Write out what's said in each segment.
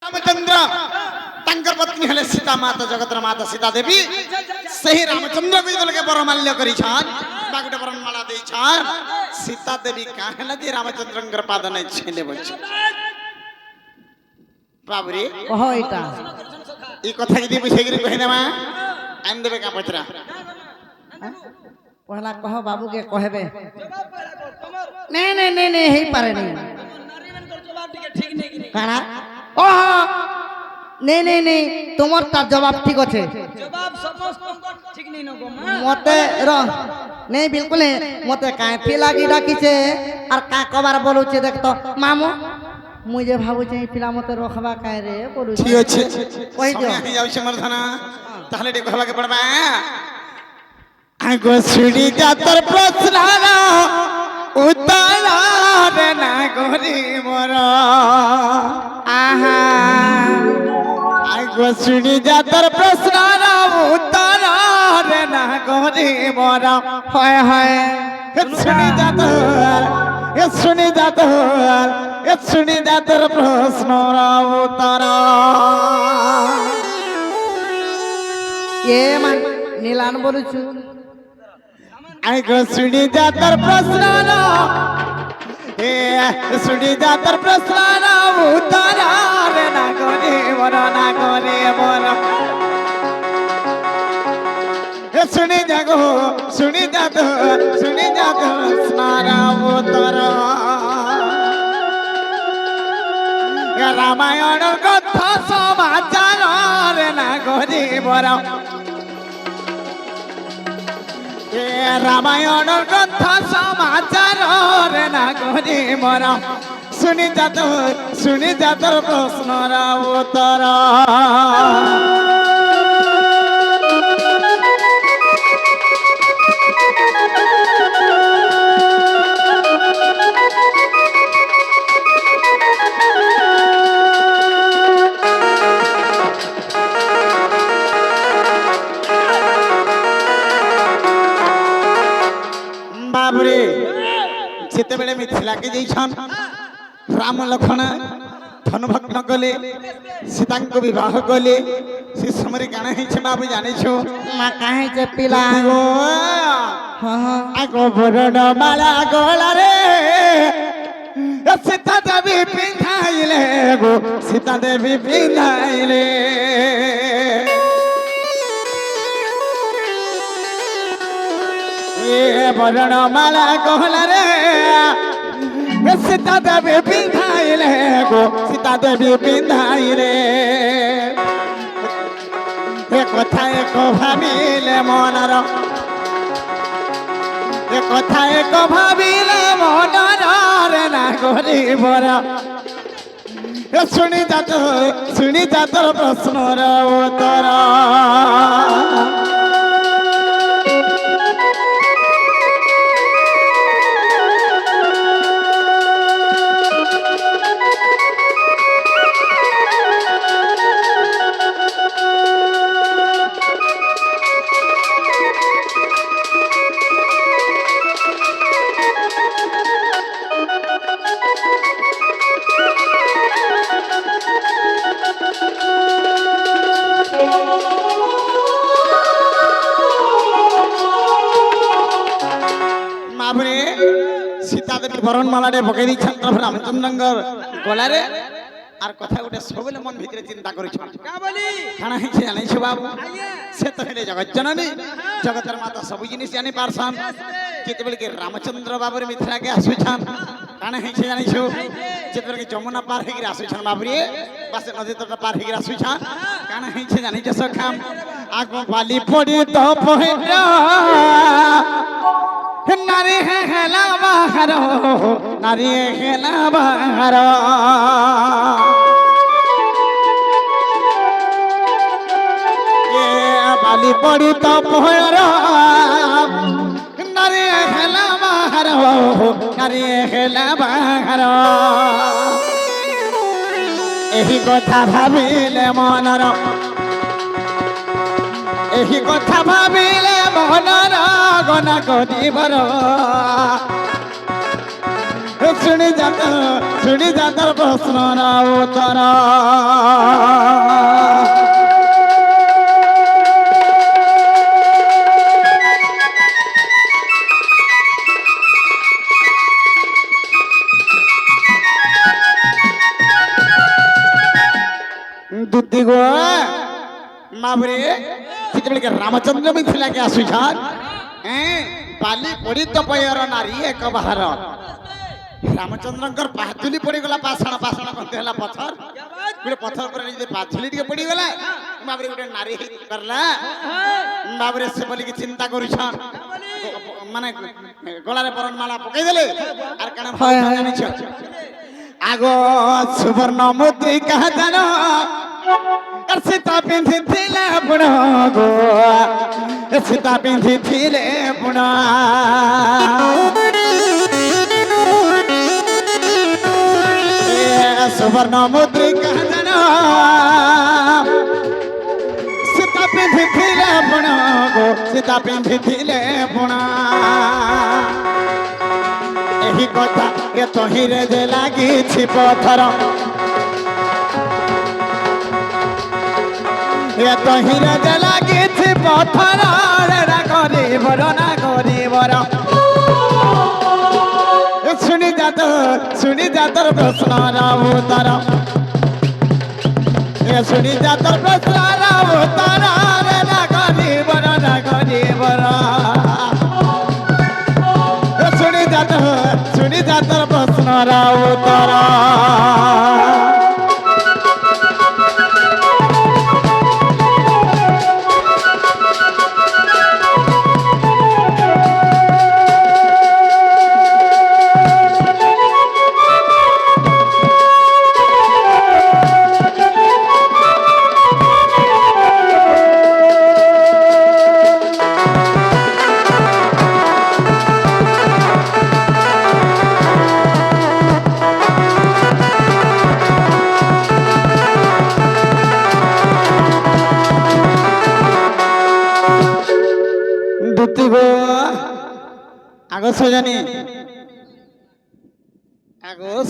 रामचंद्र तांकर पत्नी हेले सीता माता जगतर माता सीता देवी सही रामचंद्र को जलके बरमाल्य करी छान बागुटे बरमाला देई छान सीता देवी काहे लगी रामचंद्रंकर पाद नै छेने बच बाबरे कहो इटा ई कथा यदि बुझेगिरी कहिने मा आन देबे का पचरा पहला कहो बाबू के कहबे नहीं नहीं नहीं नहीं हे पारे नहीं काना ओह नहीं नहीं नहीं তোমার তার জবাব ঠিক আছে জবাব সমস্ত ঠিক নেই নগো মা মতে র নেই বিলকুল মতে কাঁফি লাগি ডাকিছে আর কা কবার বলুছে দেখ তো মামু মুই যে ভাবুছি এই পিলা মতে রখবা কায় রে বলুছি ঠিক আছে কই দিও সময় যাও সমর্থনা তাহলে এটি কহবাকে পড়বা আগো ছুড়ি যাতর প্রশ্ন না উত্তর রে না গরি মোর আহা আগো ছুড়ি যাতর প্রশ্ন না উত্তর রে না গরি মোর হয় হয় শুনি যাতর শুনি যাতর প্রশ্ন না উত্তর এ মান নীলান বলুছু আগো শুনি যাতর প্রশ্ন না এ শুনি যাতর প্রশ্ন না উত্তর রে না গরি মোর না গরি মোর শুনি যাতো স্নারা উত্তর রামায়ণ কথা সমাচার রে না গরি মোর রামায়ণ কথা সমাচার রে না গরি মোর শুনি যাতর প্রশ্নর উত্তর बाबरे जितेबेले मिथिलाके जाइछन राम लखन धनभग्न कले सीतांको विवाह कले से समय गाना है बाबू जाने छो মা কাহে যে পিলা आगो हाँ हाँ आगो बरण माला गोला रे सीता देवी पिंधाइले गो सीता देवी पिंधाइले बरण माला गोला रे सीता देवी पिंधाइले गो सीता देवी पिंधाइले কথা এক ভাবিলে মনর কথা এক ভাবিলে মনর রে না গরিবর শুনি যাতর প্রশ্নর উত্তর माबरे सीता देवी बरण मालारे पकई दी छन रामचंद्रंगर गलारे आर कथा गोटे सबले मन भितरे चिंता करि छन का बोली खाना है छे जानै छ बाबू से तो हेले जगत जननी जगतर माता सब जिनिस जानि पारसन जेतेबेले के रामचंद्र बाबरे मिथिला के आसु छन खाना है छे जानै छ जेतेबेले के जमुना पार हेगिर आसु छन बाबरे बस नदी तट पार हेगिर आसु छन खाना है छे जानै छ सखाम आगो बाली पड़ी तो पहिरा नारी है हेला बाहर नारी है हेला बाहर ये बाली पड़ी तो पोहरा नारी है हेला बाहर नारी है हेला बाहर एही कथा भाबिले मनर एही कथा भाबिले मनर गना गनिबर শুনি যাতার প্রশ্ন না উত্তর দুতি গো মাবরে ସେତେବେଳେ ରାମଚନ୍ଦ୍ର ବି ଥିଲା କି ଆସୁଛନ୍ ବାଲି ପଡ଼ି ତ ପୟର ନାରୀ ଏକ ବାହାର ରାମଚନ୍ଦ୍ରଙ୍କର ପାଥୁଲି ପଡ଼ିଗଲା ପାଷାଣ ପାଷାଣ କନ୍ତି ହେଲା ପଥର ଗୋଟେ ପଥର ଉପରେ ଯଦି ପାଥୁଲି ଟିକେ ପଡ଼ିଗଲା ବାବରେ ଗୋଟେ ନାରୀ ହେଇପାରିଲା ବାବରେ ସେ ବୋଲିକି ଚିନ୍ତା କରୁଛନ୍ ମାନେ ଗଳାରେ ବରଣମାଳା ପକେଇଦେଲେ ଆର କାଣା ଜାଣିଛ ଆଗ ସୁବର୍ଣ୍ଣ ମୋତି କାହା ଜାନ ସୀତା ପିନ୍ଧିଥିଲେ ବୁଣ ଗೋ ସୀତା ପିନ୍ଧିଥିଲେ ବୁଣ ସୁବର୍ଣ୍ଣ ମୋତି କାହା ଜାନ ସୀତା ପିନ୍ଧିଥିଲେ ବୁଣ ଗো ସୀତା ପିନ୍ଧିଥିଲେ ବୁଣ ଏହି କଥା ଏ ତହିଁରେ ଯେ ଲାଗିଛି ପଥର ଏ ତହିଁରେ ଯେ ଲାଗିଛି ପଥର ନା ଗରିବର ଶୁଣି ଯାତର ପ୍ରଶ୍ନର ଉତ୍ତର ଏ ଶୁଣି ଯାତର ପ୍ରଶ୍ନର ଉତ୍ତର ନା ଗରିବର ଶୁଣି ଯାତର ପ୍ରଶ୍ନର ଉତ୍ତର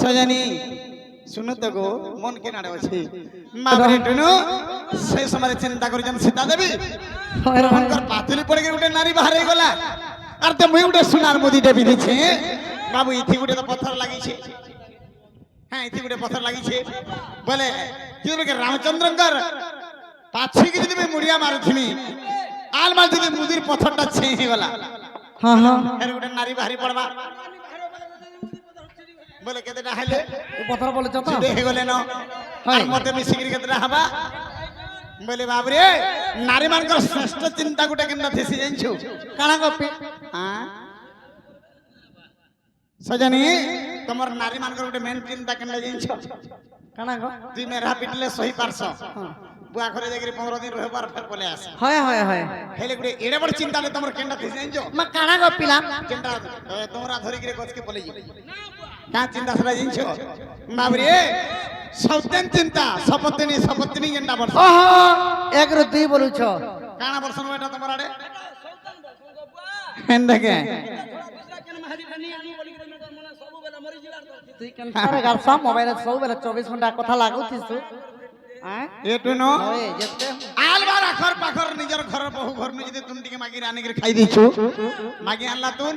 সজানি শুনো তো গো মন কেনাড়ে আছে মাবরে টুনু সেই সময় চিন্তা করিছেন সীতা দেবী তার পাতুলি পড়ে গিয়ে গোটে নারী বাহার হয়ে গলা আর তো মুই গোটে সোনার মুদিটা পিঁধিছে বাবু ইথি গোটে তো পথর লাগিছে হ্যাঁ ইথি গোটে পথর লাগিছে বলে কি বলে রামচন্দ্রঙ্কর পাছিকি যদি মুড়িয়া মারুথিমি আলমাল যদি মুদির পথরটা ছেঁ হয়ে গলা হ্যাঁ হ্যাঁ এর গোটে নারী বাহারি পড়বা বলে কেতেটা হাইলে পথর বলেছ তো হয়ে গলে ন আর মতে মিশিকি কেতেটা হবা বলে বাবরে নারী মানকর শ্রেষ্ঠ চিন্তা গোটে কেন থিসি জানছু কানা গপি হ্যাঁ সজানি তোমার নারী মানকর গোটে মেন চিন্তা কেন জানছ কানা গো তুই মেরা পিটলে সহি পারছ বুয়া ঘরে যাই 15 দিন রহবার ফের বলে আস হয় হয় হয় হেলে গোটে এড়ে বড় চিন্তা লে তোমার কেনটা থিসি জানছ মা কানা গপিলাম কেনটা তোমরা ধরি গিয়ে গছকে বলে যাবে কা চিন্তা সেটা জিনিস বাবরে সত্যেন চিন্তা সপত্নী কেনটা বর্ষ ওহো এক রু দুই বলুছ কানা বর্ষণ এটা তোমার আড়ে হেন দেখে তুই কেন সারা গারসা মোবাইলে সববেলা 24 ঘন্টা কথা লাগুছিস হ্যাঁ এটু ন ওই যেতে আলবার আখর পাখর নিজের ঘর বহু ঘর নি যদি তুমি টিকে মাগি রানি করে খাই দিছু মাগি আনলা তুন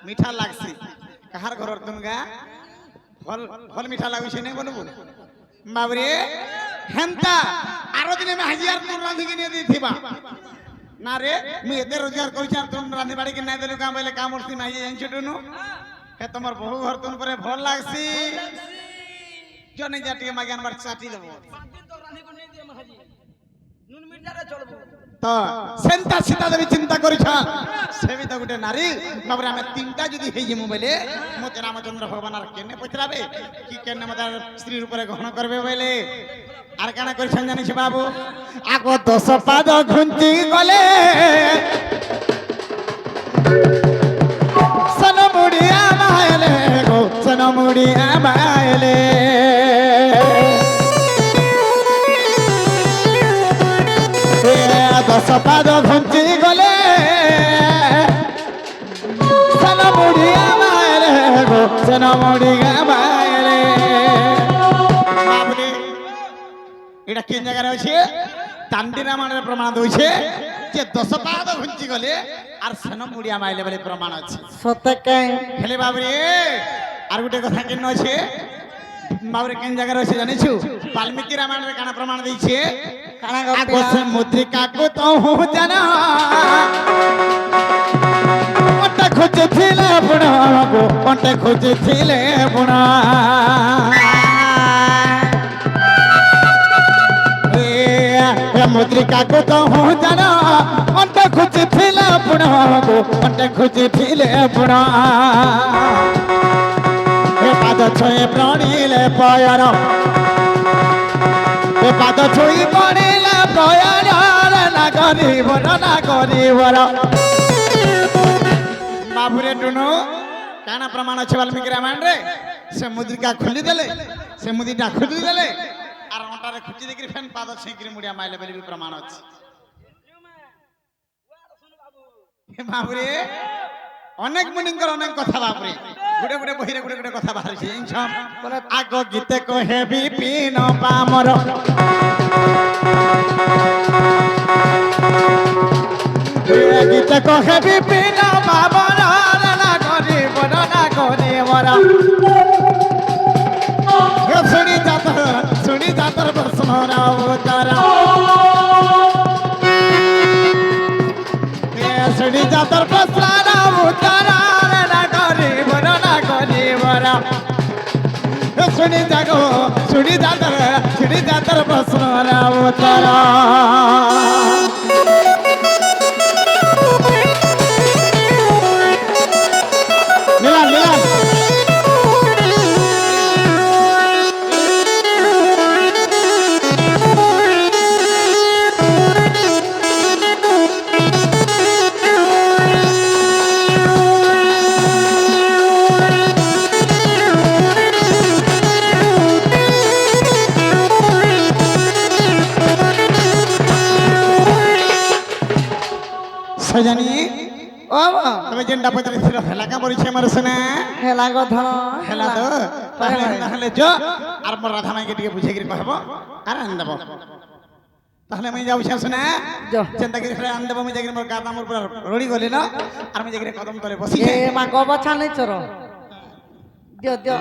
মিঠা লাগছে কাহার ঘর তুন গা ফল ফল মিঠা লাগুছে নাই বলবো বাবরে হেনতা আরো দিনে মে হাজিয়ার তুন রাঁধি কিনে দিথিবা না রে মুই এতে রোজগার করিছি আর তুন রাঁধি বাড়ি কিনে দেলু কাম বলে কাম করছি মাই জানছো টুনু হে তোমার বহু ঘর তুন পরে ফল লাগছি জনে যা টিকে মাগি আনবার চাটি দেব তো সেন্তা সীতা দেবী চিন্তা করিছ সেবি তো গোটে নারী বাবরে আমি তিনটা যদি হই যামু বলে মতে রামচন্দ্র ভগবান আর কেনে পচরাবে কি কেনে মতে স্ত্রীর উপরে গ্রহণ করবে বলে আর কানা করিছেন জানিস বাবু আগো 10 পাদ ঘুঞ্চি গলে সনমুড়িয়া মাইলে গো সনমুড়িয়া মাইলে দশ পাদ ঘুঞ্চি গলে সনমুড়িয়া মাইলে গো সেন মুড়ি গাবাইলে বাবরে এটা কোন জায়গায় আছে চান্দি রামায়ণের প্রমাণ দইছে যে 10 পাদ ঘুঞ্চি গলে আর সেন মুড়িয়া মাইলে বলে প্রমাণ আছে সত্য কাই হেলে বাবরে আর গোটে কথা কেন আছে বাবরে কোন জায়গায় আছে জানিছু বাল্মীকি রামায়ণের কানা প্রমাণ দিছে কানা আগো সে মুদ্রিকা কো তো হো জানা ওটা খুঁজেছিলে বুড়া গো ওটা খুঁজেছিলে বুড়া মুদ্রিকা কো তো হো জানা ওটা খুঁজেছিলে বুড়া গো ওটা খুঁজেছিলে বুড়া হে পাদ ছয়ে প্রাণীলে পয়র হে পাদ ছুঁই পড়িলে পয়র না করিবর বাবুরে টুনু কানা প্রমাণ আছে বাল্মীকি রামায়ণ রে সে মুদ্রিকা খুলি দেলে সে মুদ্রিকা খুলি দেলে আর ওটারে খুঁজি দেখি ফেন পাদ ছিঁকরি মুড়িয়া মাইলে বলে বি প্রমাণ আছে হে বাবুরে অনেক মুনিঙ্কর অনেক কথা বাবুরে গুড়ে গুড়ে বহিরে গুড়ে গুড়ে কথা বাহারিছে জানিছ আগ গীতে কহে বিপিন পামর গীতে কহে বিপিন পামর না করিবর শুনি যাতর প্রশ্ন উত্তর শুনি যাতর প্রশ্ন উত্তর না করিবর শুনি যাতর প্রশ্ন উত্তর মিলান মিলান সজানি ও মা তবে যেটা পচারিছিল হেলা কা বলিছে আমার শোনা হেলা কথা হেলা তো তাহলে যো আর মোর রাধা মাইকে টিকে বুঝে গিয়ে কহব আর আন দেব তাহলে আমি যাও শোনা যাও। চিন্তা করে ফেলে আন দেব আমি যাই মোর গাদা মোর পুরা রড়ি গলি না আর আমি যাই কদম তলে বসি এ মা গবছা নেই চর দিও দিও